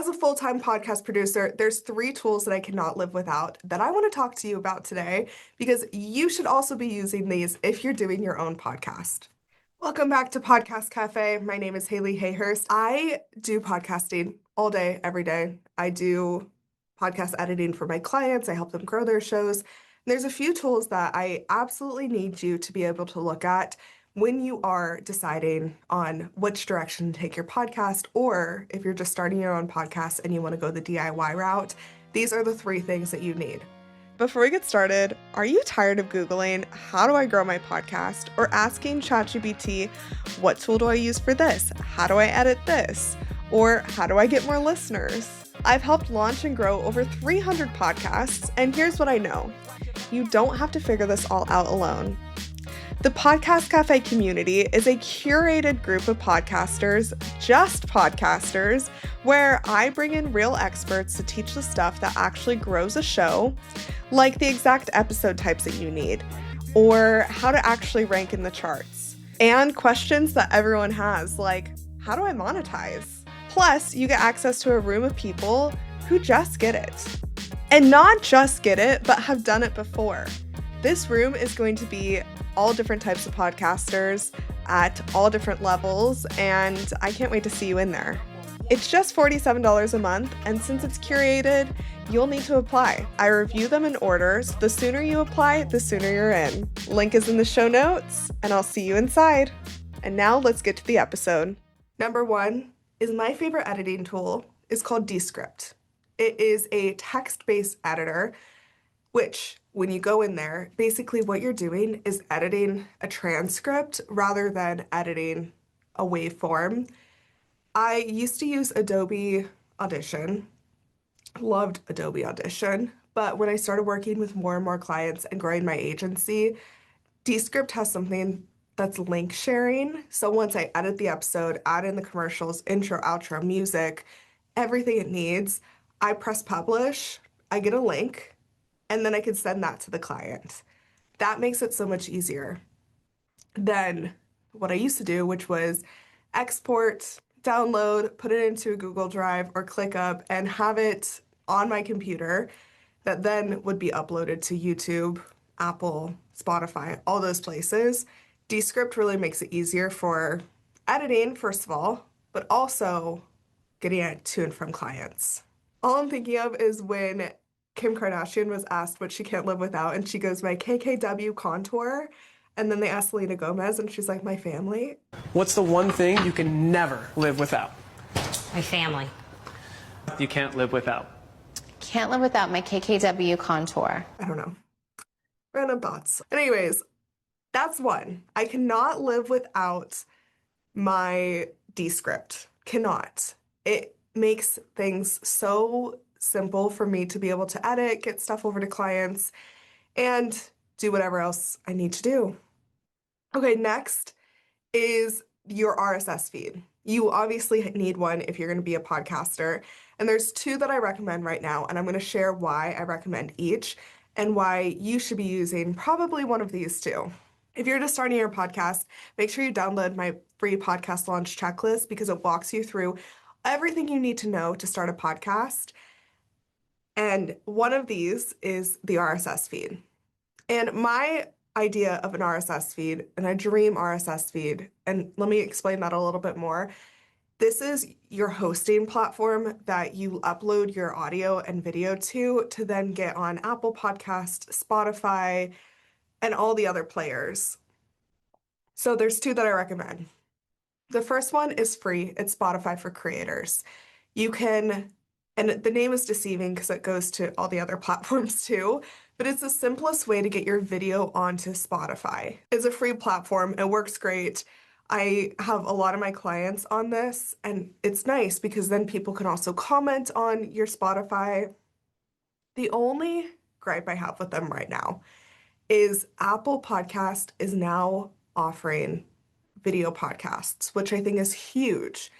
As a full-time podcast producer, there's three tools that I cannot live without that I want to talk to you about today because you should also be using these if you're doing your own podcast. Welcome back to Podcast Cafe. My name is Hayleigh Hayhurst. I do podcasting all day, every day. I do podcast editing for my clients. I help them grow their shows. There's a few tools that I absolutely need you to be able to look at when you are deciding on which direction to take your podcast, or if you're just starting your own podcast and you want to go the DIY route. These are the three things that you need. Before we get started, are you tired of Googling, how do I grow my podcast? Or asking ChatGPT, what tool do I use for this? How do I edit this? Or how do I get more listeners? I've helped launch and grow over 300 podcasts, and here's what I know. You don't have to figure this all out alone. The Podcast Cafe community is a curated group of podcasters, just podcasters, where I bring in real experts to teach the stuff that actually grows a show, like the exact episode types that you need, or how to actually rank in the charts, and questions that everyone has, like, how do I monetize? Plus, you get access to a room of people who just get it. And not just get it, but have done it before. This room is going to be all different types of podcasters at all different levels, and I can't wait to see you in there. It's just $47 a month, and since it's curated, you'll need to apply. I review them in order, so the sooner you apply, the sooner you're in. Link is in the show notes, and I'll see you inside. And now let's get to the episode. Number one is my favorite editing tool. It's called Descript. It is a text-based editor, which when you go in there, basically what you're doing is editing a transcript rather than editing a waveform. I used to use Adobe Audition, loved Adobe Audition, but when I started working with more and more clients and growing my agency, Descript has something that's link sharing. So once I edit the episode, add in the commercials, intro, outro, music, everything it needs, I press publish, I get a link, and then I can send that to the client. That makes it so much easier than what I used to do, which was export, download, put it into a Google Drive or ClickUp and have it on my computer that then would be uploaded to YouTube, Apple, Spotify, all those places. Descript really makes it easier for editing, first of all, but also getting it to and from clients. All I'm thinking of is when Kim Kardashian was asked what she can't live without, and she goes, my KKW contour. And then they asked Selena Gomez, and she's like, my family. What's the one thing you can never live without? My family. You can't live without. Can't live without my KKW contour. I don't know. Random thoughts. Anyways, that's one. I cannot live without my Descript. Cannot. It makes things so simple for me to be able to edit, get stuff over to clients, and do whatever else I need to do. Okay, next is your RSS feed. You obviously need one if you're going to be a podcaster, and there's two that I recommend right now, and I'm going to share why I recommend each and why you should be using probably one of these too. If you're just starting your podcast, make sure you download my free podcast launch checklist because it walks you through everything you need to know to start a podcast. And one of these is the RSS feed. And my idea of an RSS feed, and a dream RSS feed, and let me explain that a little bit more. This is your hosting platform that you upload your audio and video to then get on Apple Podcast, Spotify, and all the other players. So there's two that I recommend. The first one is free. It's Spotify for Creators. You can, and the name is deceiving because it goes to all the other platforms too, but it's the simplest way to get your video onto Spotify. It's a free platform. It works great. I have a lot of my clients on this, and it's nice because then people can also comment on your Spotify. The only gripe I have with them right now is Apple Podcast is now offering video podcasts, which I think is huge.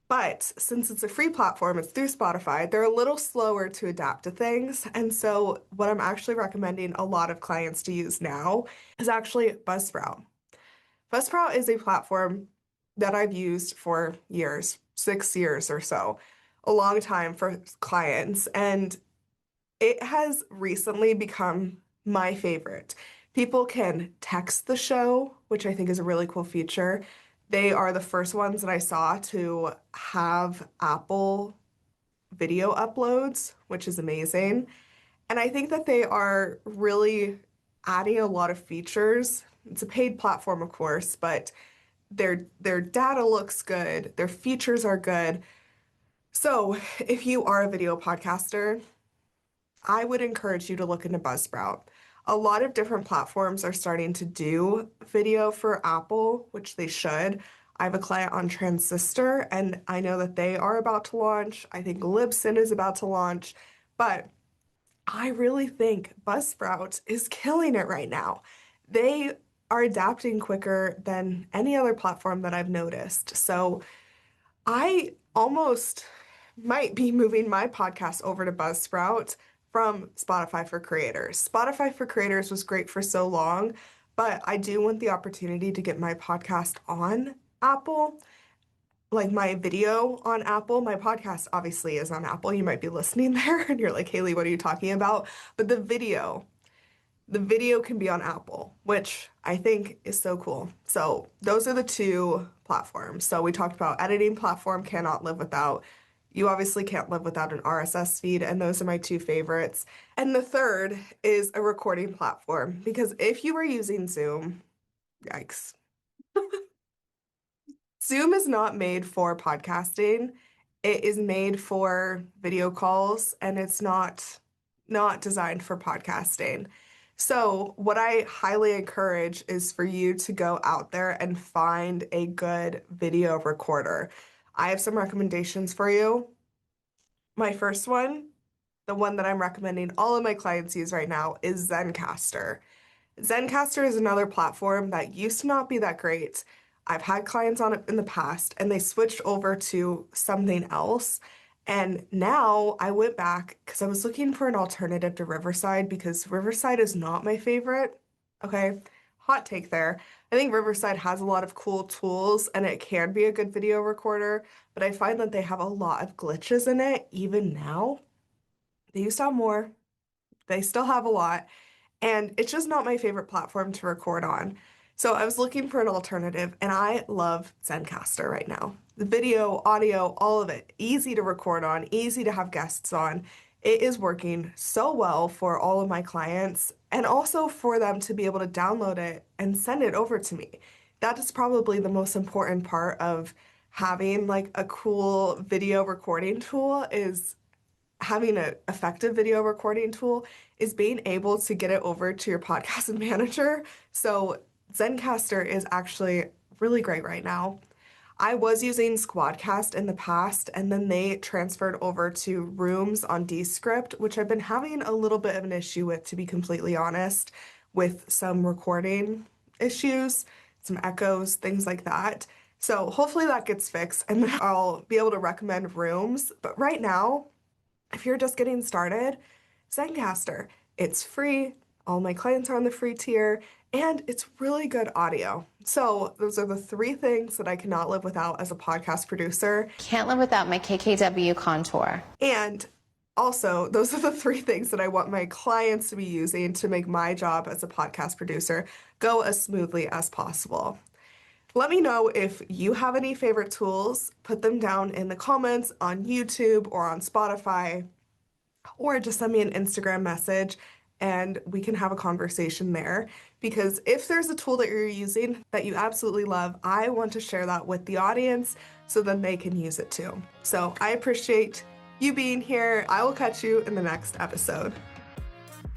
But since it's a free platform, it's through Spotify, they're a little slower to adapt to things. And so what I'm actually recommending a lot of clients to use now is actually Buzzsprout. Buzzsprout is a platform that I've used for years, 6 years or so. a long time for clients, and it has recently become my favorite. People can text the show, which I think is a really cool feature. They are the first ones that I saw to have Apple video uploads, which is amazing. And I think that they are really adding a lot of features. It's a paid platform, of course, but their data looks good, their features are good. So, if you are a video podcaster, I would encourage you to look into Buzzsprout. A lot of different platforms are starting to do video for Apple, which they should. I have a client on Transistor, and I know that they are about to launch. I think Libsyn is about to launch, but I really think Buzzsprout is killing it right now. They are adapting quicker than any other platform that I've noticed. So I almost might be moving my podcast over to Buzzsprout from Spotify for Creators. Spotify for Creators was great for so long, but I do want the opportunity to get my podcast on Apple, like my video on Apple. My podcast obviously is on Apple. You might be listening there and you're like, Hayleigh, what are you talking about? But the video can be on Apple, which I think is so cool. So those are the two platforms. So we talked about editing platform, cannot live without. You obviously can't live without an RSS feed, and those are my two favorites. And the third is a recording platform, because if you were using Zoom, yikes. Zoom is not made for podcasting. It is made for video calls, and it's not designed for podcasting. So, what I highly encourage is for you to go out there and find a good video recorder. I have some recommendations for you. My first one, the one that I'm recommending all of my clients use right now, is Zencastr. Zencastr is another platform that used to not be that great. I've had clients on it in the past, and they switched over to something else. And now I went back because I was looking for an alternative to Riverside, because Riverside is not my favorite. Okay, hot take there. I think Riverside has a lot of cool tools and it can be a good video recorder, but I find that they have a lot of glitches in it even now. They used to have more. They still have a lot. And it's just not my favorite platform to record on. So I was looking for an alternative, and I love Zencastr right now. The video, audio, all of it, easy to record on, easy to have guests on. It is working so well for all of my clients, and also for them to be able to download it and send it over to me. That is probably the most important part of having like a cool video recording tool, is having an effective video recording tool, is being able to get it over to your podcast manager. So Zencastr is actually really great right now. I was using Squadcast in the past, and then they transferred over to Rooms on Descript, which I've been having a little bit of an issue with, to be completely honest, with some recording issues, some echoes, things like that. So hopefully that gets fixed, and then I'll be able to recommend Rooms. But right now, if you're just getting started, Zencastr, it's free. All my clients are on the free tier, and it's really good audio. So those are the three things that I cannot live without as a podcast producer. Can't live without my KKW contour. And also, those are the three things that I want my clients to be using to make my job as a podcast producer go as smoothly as possible. Let me know if you have any favorite tools. Put them down in the comments on YouTube or on Spotify, or just send me an Instagram message and we can have a conversation there. Because if there's a tool that you're using that you absolutely love, I want to share that with the audience so then they can use it too. So I appreciate you being here. I will catch you in the next episode.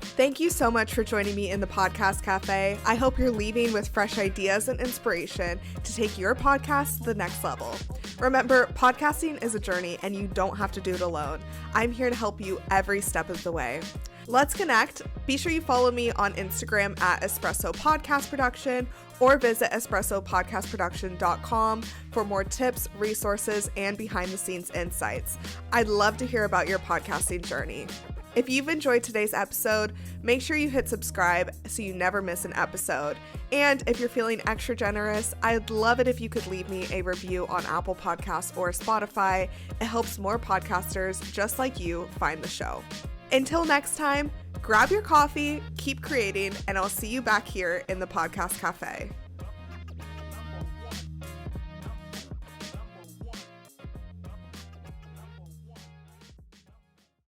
Thank you so much for joining me in the Podcast Cafe. I hope you're leaving with fresh ideas and inspiration to take your podcast to the next level. Remember, podcasting is a journey and you don't have to do it alone. I'm here to help you every step of the way. Let's connect. Be sure you follow me on Instagram at Espresso Podcast Production, or visit espressopodcastproduction.com for more tips, resources, and behind the scenes insights. I'd love to hear about your podcasting journey. If you've enjoyed today's episode, make sure you hit subscribe so you never miss an episode. And if you're feeling extra generous, I'd love it if you could leave me a review on Apple Podcasts or Spotify. It helps more podcasters just like you find the show. Until next time, grab your coffee, keep creating, and I'll see you back here in the Podcast Cafe.